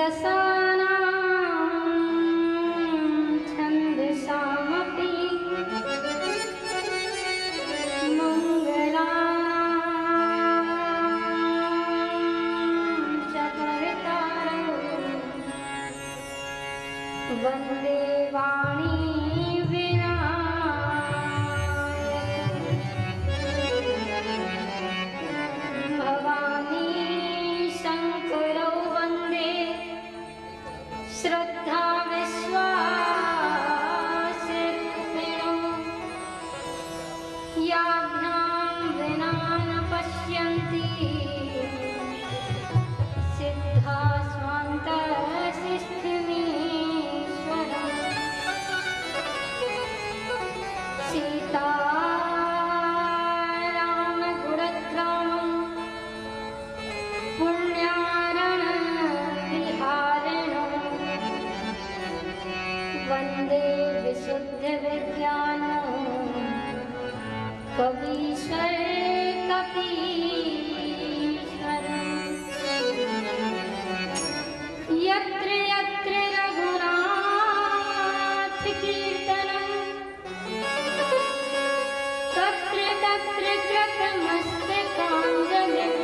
रसानां छन्दसामपि मङ्गलानां च कर्तारौ वन्दे वाणी श्रद्धा विश्वासरूपिणो याभ्यां विना न पश्यन्ति सिद्धा स्वान्तरसिद्धिमीश्वरम् सीतारामगुणग्रामं वन्दे विशुद्धविज्ञानं कवीश्वर कपीश्वरम् यत्र यत्र रघुनाथकीर्तनं तत्र तत्र कृतमस्तकाञ्जलिं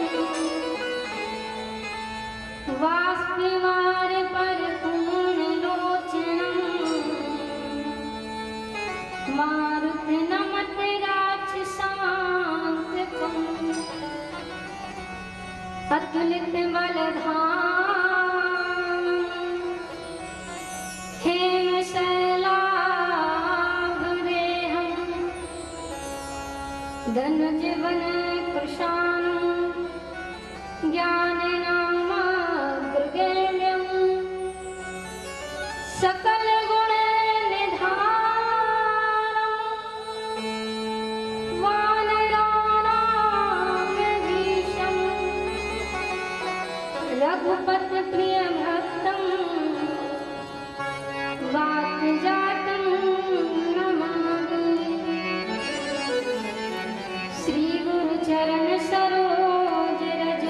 वाष्पवारिपरिपूर्णलोचनं मारुति नमते राक्षसान्तकम् अतुलित बलधाम हेमशैलाभदेहं धनुजवन कृशानं ज्ञाननामग्रगण्यं सकल गुण रघुपत प्रिय भक्तं वातजातं नमामि श्री गुरु चरण सरोज रज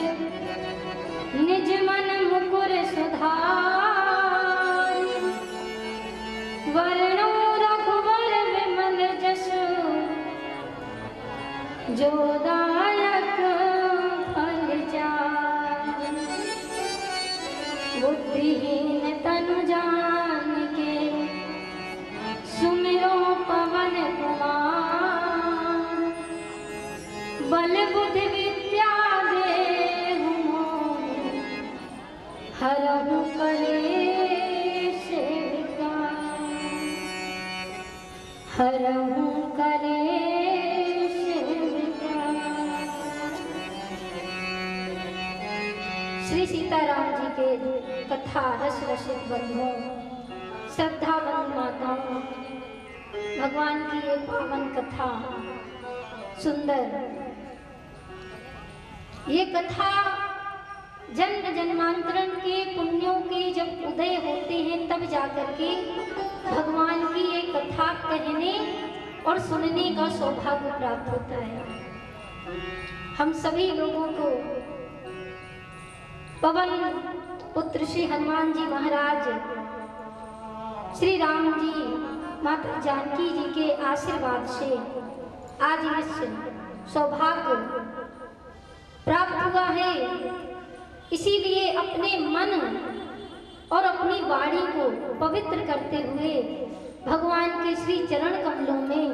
निज मन मुकुर सुधारि वरणो रघुवर विमल जसु जो दायक फल जाय बुद्धिहीन तनु जानिके सुमिरो पवन कुमार बल बुद्धि विद्या देहु मोहि हरहु कलेश विकार हरहु कलेश विकार। श्री सीताराम जी के कथा रस रसिक बंधुओं, श्रद्धावंत माताओं, भगवान की ये पावन कथा सुंदर, ये कथा जन्म जन्मांतरण के पुण्यों के जब उदय होते हैं तब जाकर के भगवान की ये कथा कहने और सुनने का सौभाग्य प्राप्त होता है। हम सभी लोगों को पवन पुत्र श्री हनुमान जी महाराज, श्री राम जी, माता जानकी जी के आशीर्वाद से आज इस सौभाग्य प्राप्त हुआ है। इसीलिए अपने मन और अपनी वाणी को पवित्र करते हुए भगवान के श्री चरण कमलों में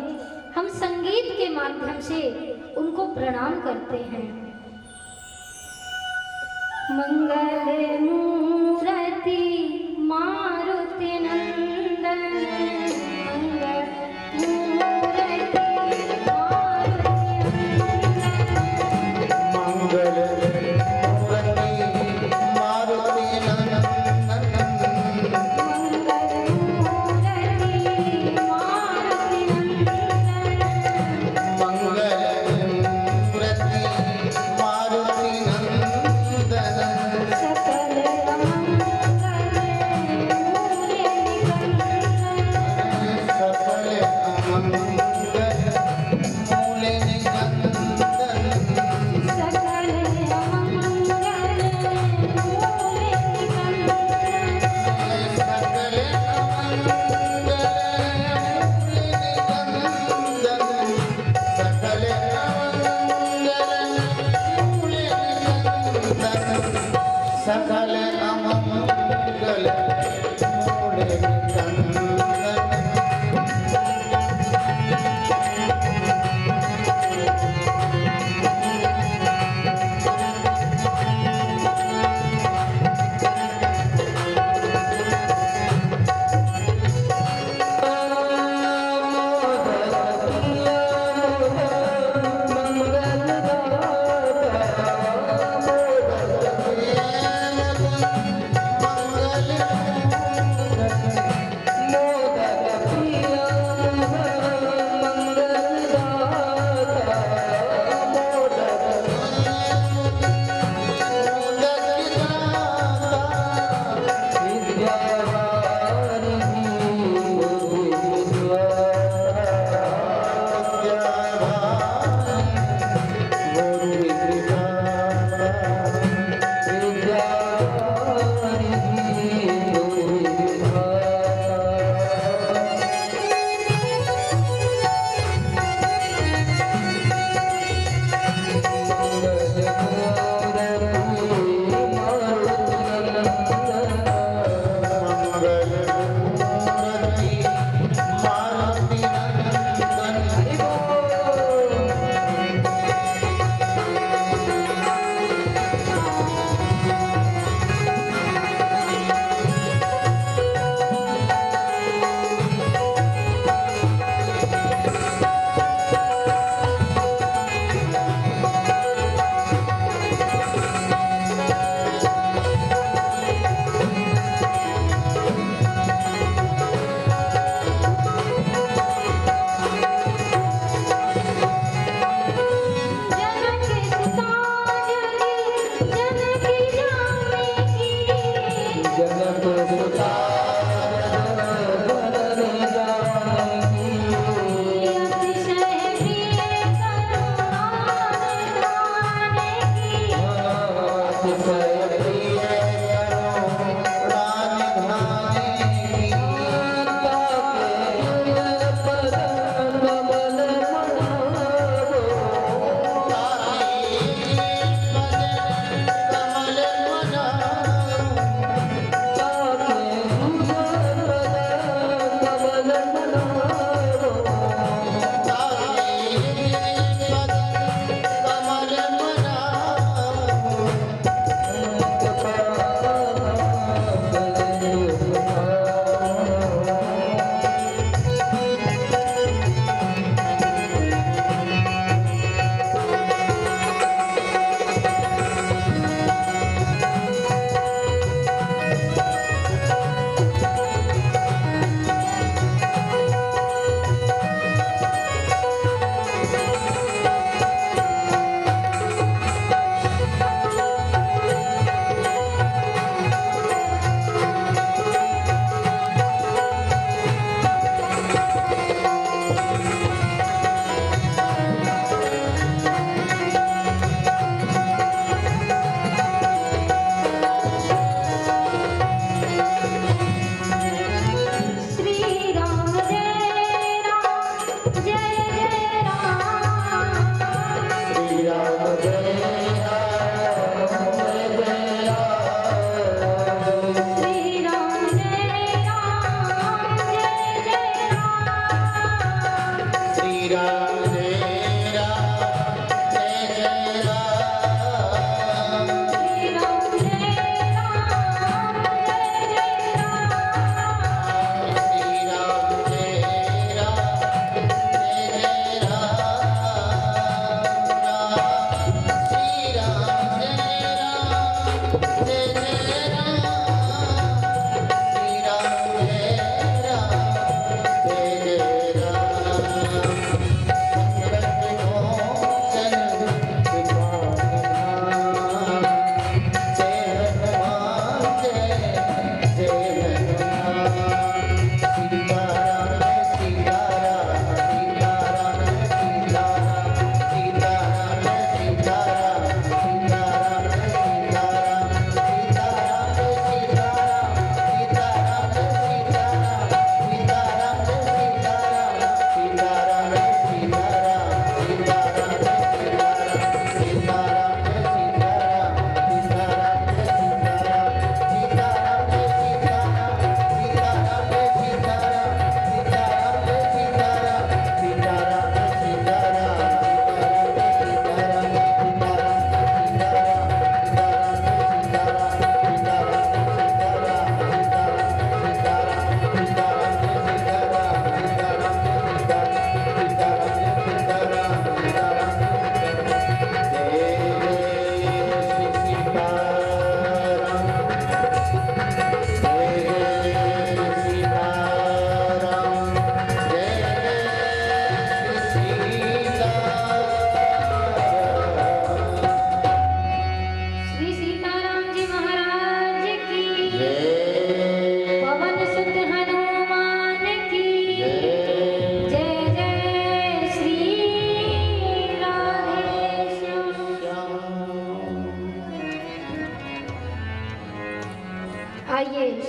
हम संगीत के माध्यम से उनको प्रणाम करते हैं। मंगल मूर्ति मारुति नंदन, मंगल मूर्ति मारुति नंदन, सकल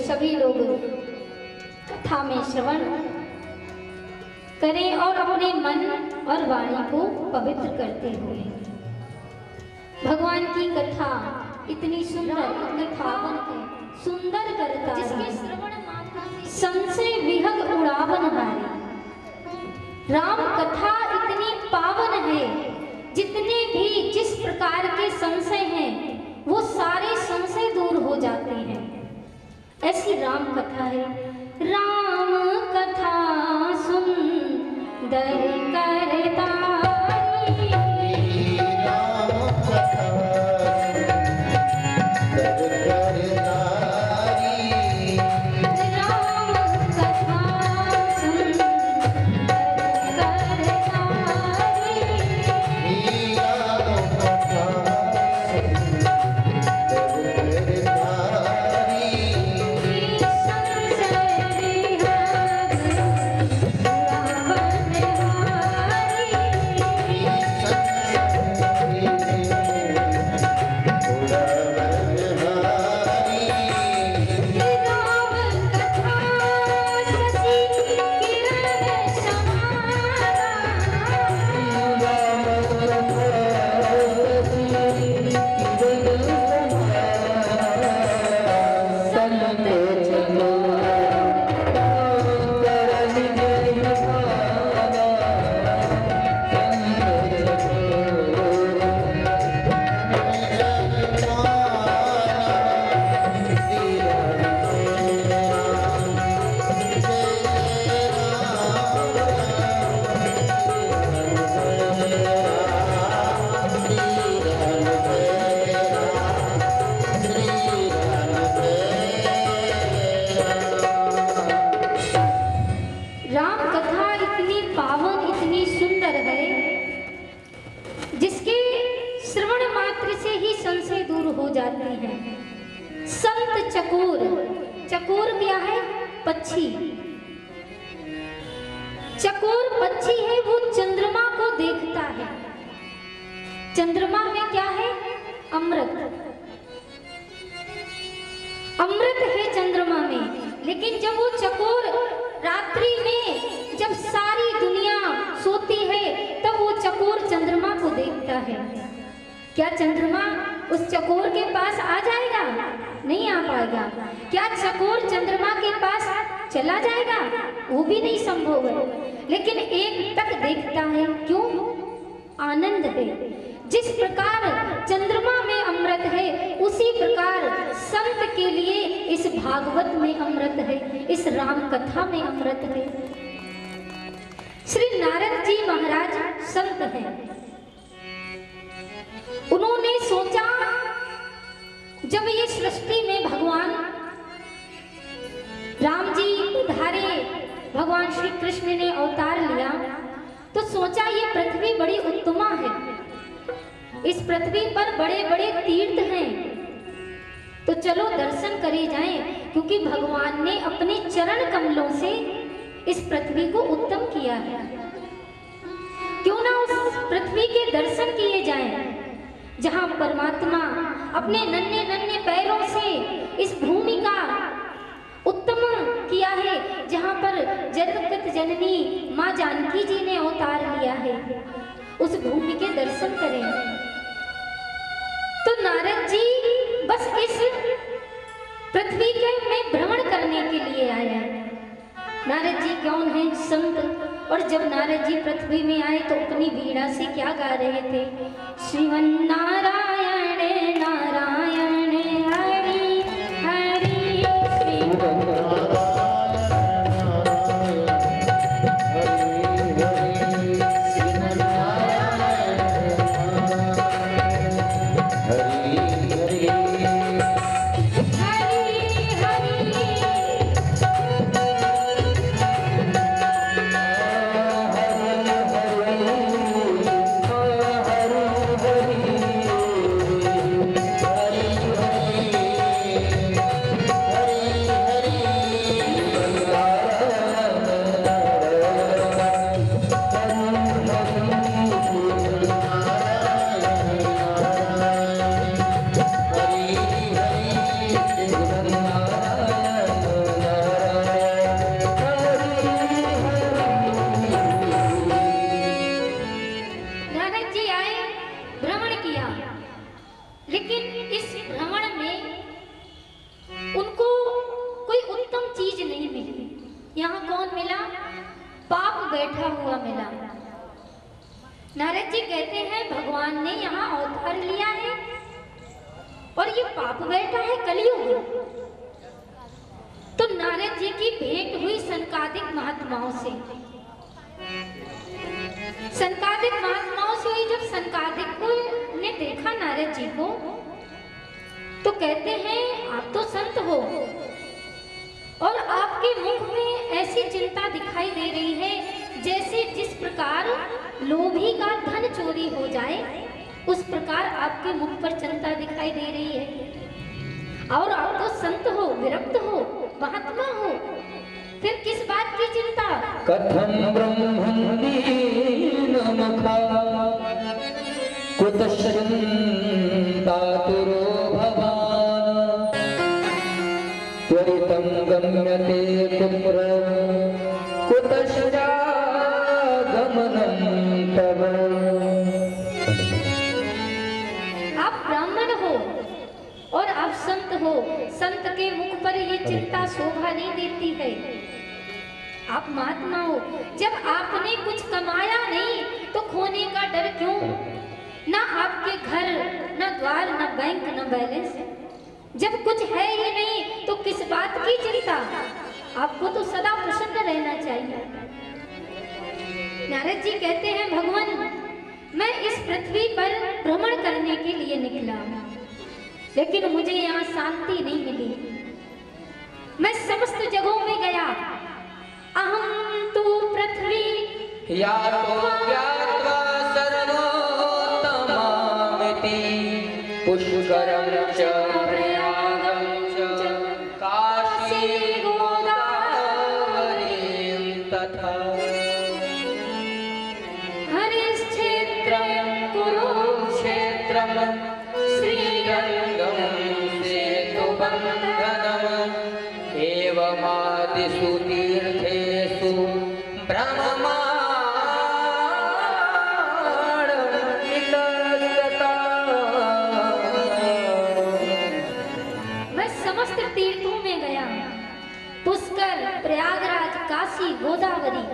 सभी लोग कथा में श्रवण करें और अपने मन और वाणी को पवित्र करते हुए भगवान की कथा इतनी सुंदर कथावन है, सुंदर करता जिसके श्रवण मात्र संशय विहग उड़ावन हारे। राम कथा इतनी पावन है, जितने भी जिस प्रकार के संशय हैं वो सारे संशय दूर हो जाते हैं। ऐसी राम कथा है। राम कथा सुंदर करता चकोर क्या है? पक्षी। चकोर पक्षी है, वो चंद्रमा को देखता है। चंद्रमा में क्या है? अमृत। अमृत है चंद्रमा में। लेकिन जब वो चकोर रात्रि में, जब सारी दुनिया सोती है, तब वो चकोर चंद्रमा को देखता है। क्या चंद्रमा उस चकोर के पास आ जाएगा? नहीं आ पाएगा। क्या चकोर चंद्रमा के पास चला जाएगा? वो भी नहीं संभव है। लेकिन एक टक देखता है। क्यों? आनंद है। जिस प्रकार चंद्रमा में अमृत है, उसी प्रकार संत के लिए इस भागवत में अमृत है, इस राम कथा में अमृत है। श्री नारद जी महाराज संत हैं। उन्होंने सोचा, जब ये सृष्टि में भगवान राम जी उधारे, भगवान श्री कृष्ण ने अवतार लिया, तो सोचा ये पृथ्वी बड़ी उत्तमा है, इस पृथ्वी पर बड़े बड़े तीर्थ हैं, तो चलो दर्शन करे जाएं, क्योंकि भगवान ने अपने चरण कमलों से इस पृथ्वी को उत्तम किया है। क्यों ना उस पृथ्वी के दर्शन किए जाएं, जहां परमात्मा अपने नन्हे नन्हे पैरों से इस भूमि का उत्तम किया है, जहां पर जगत जननी माँ जानकी जी ने अवतार लिया है, उस भूमि के दर्शन करें। तो नारद जी बस इस पृथ्वी के में भ्रमण करने के लिए आए हैं। नारद जी कौन है? संत। और जब नारद जी पृथ्वी में आए तो अपनी वीणा से क्या गा रहे थे? श्रीमन्नारायण नारायण हरि हरि नारद जी कहते हैं भगवान ने यहाँ अवतार लिया है और ये पाप बैठा है कलयुग। तो नारद जी की भेंट हुई सनकादिक महात्माओं से। सनकादिक महात्माओं से हुई। जब सनकादिक को ने देखा नारद जी को, तो कहते हैं आप तो संत हो और आपके मुख में ऐसी चिंता दिखाई दे रही है जैसे जिस प्रकार लोभी का धन चोरी हो जाए, उस प्रकार आपके मुख पर चिंता दिखाई दे रही है। और आप तो संत हो, विरक्त हो, महात्मा हो, फिर किस बात की चिंता? कथम ब्रह्मणीन मुखा कुत चिंतातुरो भवान त्वरितं गम्यते कुत्र कुतश्च गमनं तव। आप ब्राह्मण हो और आप संत हो, संत के मुख पर ये चिंता शोभा नहीं देती है। आप महात्मा हो, जब आपने कुछ कमाया नहीं तो खोने का डर क्यों? ना आपके घर, ना द्वार, ना बैंक, ना बैलेंस। जब कुछ है ही नहीं तो किस बात की चिंता? आपको तो सदा प्रसन्न रहना चाहिए। नारद जी कहते हैं भगवान, मैं इस पृथ्वी पर भ्रमण करने के लिए निकला, लेकिन मुझे यहाँ शांति नहीं मिली। मैं समस्त जगहों में गया, अहम तु पृथ्वी या तो ज्ञात्वा सर्वोत्तमामिति पुष्करं च प्रयागं च काशी गोदावरीं तथा हरिश्चेत्रं कुरुक्षेत्रं श्रीरङ्गं सेतुबन्धनम् एवमादिषु तीर्थेषु मैं समस्त तीर्थों में गया, पुष्कर, प्रयागराज, काशी, गोदावरी,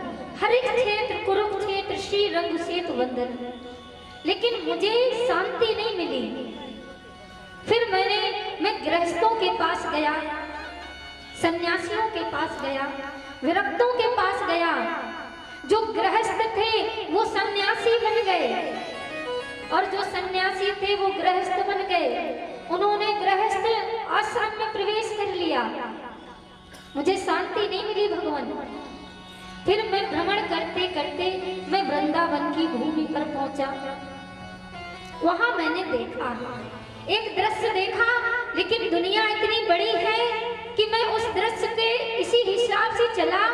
हरित क्षेत्र, कुरुक्षेत्र, श्री रंग सेतु बंधन, लेकिन मुझे शांति नहीं मिली। फिर मैं गृहस्थों के पास गया, सन्यासियों के पास गया, विरक्तों के पास गया। जो गृहस्थ थे वो सन्यासी बन गए और जो सन्यासी थे वो गृहस्थ बन गए। उन्होंने गृहस्थ आश्रम में प्रवेश कर लिया। मुझे शांति नहीं मिली भगवान। फिर मैं भ्रमण करते करते मैं वृंदावन की भूमि पर पहुंचा। वहां मैंने देखा, एक दृश्य देखा, लेकिन दुनिया इतनी बड़ी है कि मैं उस दृश्य के इसी हिसाब से चला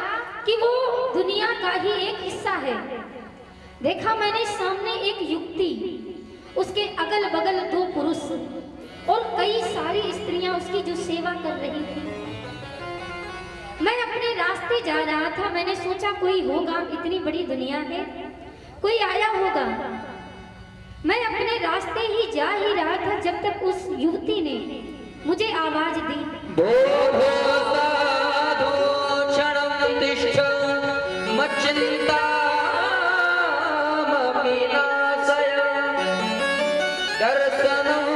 कि वो दुनिया का ही एक हिस्सा है। देखा मैंने सामने एक युवती, उसके अगल बगल 2 पुरुष और कई सारी स्त्रियां उसकी जो सेवा कर रही थी। मैं अपने रास्ते जा रहा था, मैंने सोचा कोई होगा, इतनी बड़ी दुनिया है, कोई आया होगा। मैं अपने रास्ते ही जा ही रहा था जब तक उस युवती ने मुझे आवाज दी, दर्शनं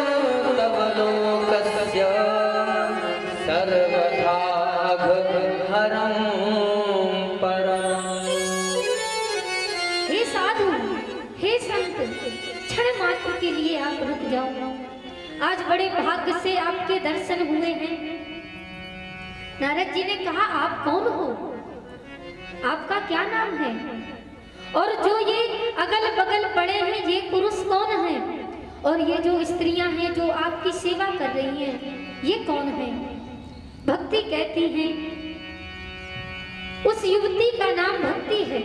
तव लोकस्य सर्वथा हरं परम्। हे साधु, हे संत, क्षण मात्र के लिए आप रुक जाओ। आज बड़े भाग्य से आपके दर्शन हुए हैं। नारद जी ने कहा, आप कौन हो, आपका क्या नाम है, और जो ये अगल बगल पड़े हैं ये पुरुष कौन हैं, और ये जो स्त्रियां हैं जो आपकी सेवा कर रही हैं ये कौन है। भक्ति कहती है, उस युवती का नाम भक्ति है।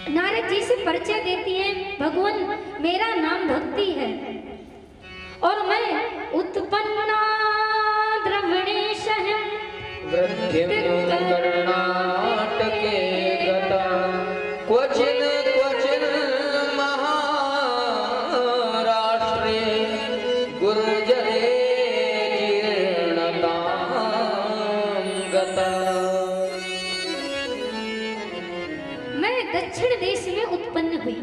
नारद जी से परिचय देती है, भगवान मेरा नाम भक्ति है और मैं उत्पन्ना द्रविणेशः वृद्धिं कर्णाटके गता क्वचिन् क्वचिन् महाराष्ट्रे गुर्जरे जीर्णतां गता। मैं दक्षिण देश में उत्पन्न हुई,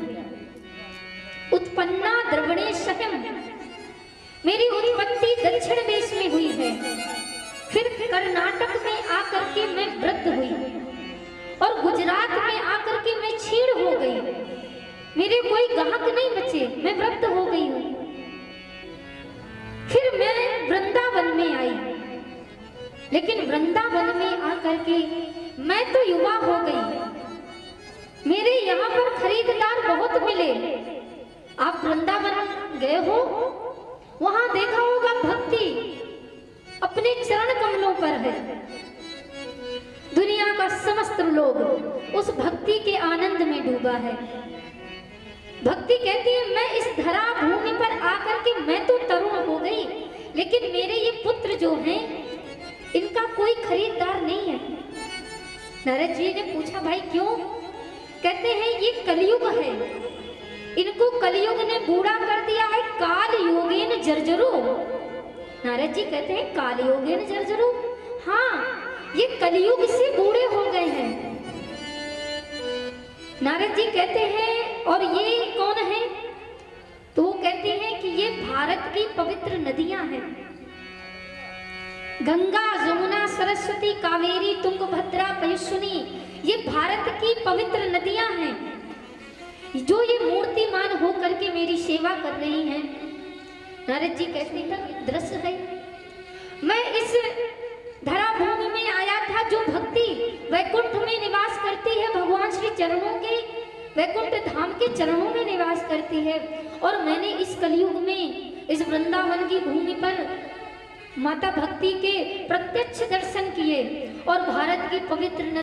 उत्पन्ना द्रविणेशः, मेरी उत्पत्ति दक्षिण देश में हुई है। फिर कर्नाटक में आकर के मैं वृद्ध हुई और गुजरात में आकर के मैं छीड़ हो गई। मेरे कोई ग्राहक नहीं बचे, मैं वृद्ध हो गई हूँ। फिर मैं वृंदावन में आई, लेकिन वृंदावन में आकर के मैं तो युवा हो गई। मेरे यहाँ पर खरीदार बहुत मिले। आप वृंदावन गए हो, वहां देखा होगा भक्ति अपने चरण कमलों पर है। दुनिया का समस्त लोग उस भक्ति के आनंद में डूबा है। भक्ति कहती है, मैं इस धरा भूमि पर आकर के मैं तो तरुण हो गई, लेकिन मेरे ये पुत्र जो हैं इनका कोई खरीदार नहीं है। नारद जी ने पूछा, भाई क्यों? कहते हैं ये कलयुग है, इनको कलयुग ने बूढ़ा कर दिया है। काल योगेन जर्जरो। नारद जी कहते हैं काल योगेन जर्जरो, हाँ ये कलयुग से बूढ़े हो गए हैं। नारद जी कहते हैं और ये कौन है? तो वो कहते हैं कि ये भारत की पवित्र नदियां हैं, गंगा, जमुना, सरस्वती, कावेरी, तुंगभद्रा, पयुस्विनी, ये भारत की पवित्र नदियां हैं जो ये मूर्तिमान होकर के मेरी सेवा कर रही हैं। नारद जी कहते हैं दृश्य है, मैं इस धरा भूमि में आया था जो भक्ति वैकुंठ में निवास करती है, भगवान श्री चरणों के वैकुंठ धाम के चरणों में निवास करती है। और मैंने इस कलयुग में इस वृंदावन की भूमि पर माता भक्ति के प्रत्यक्ष दर्शन किए और भारत की पवित्र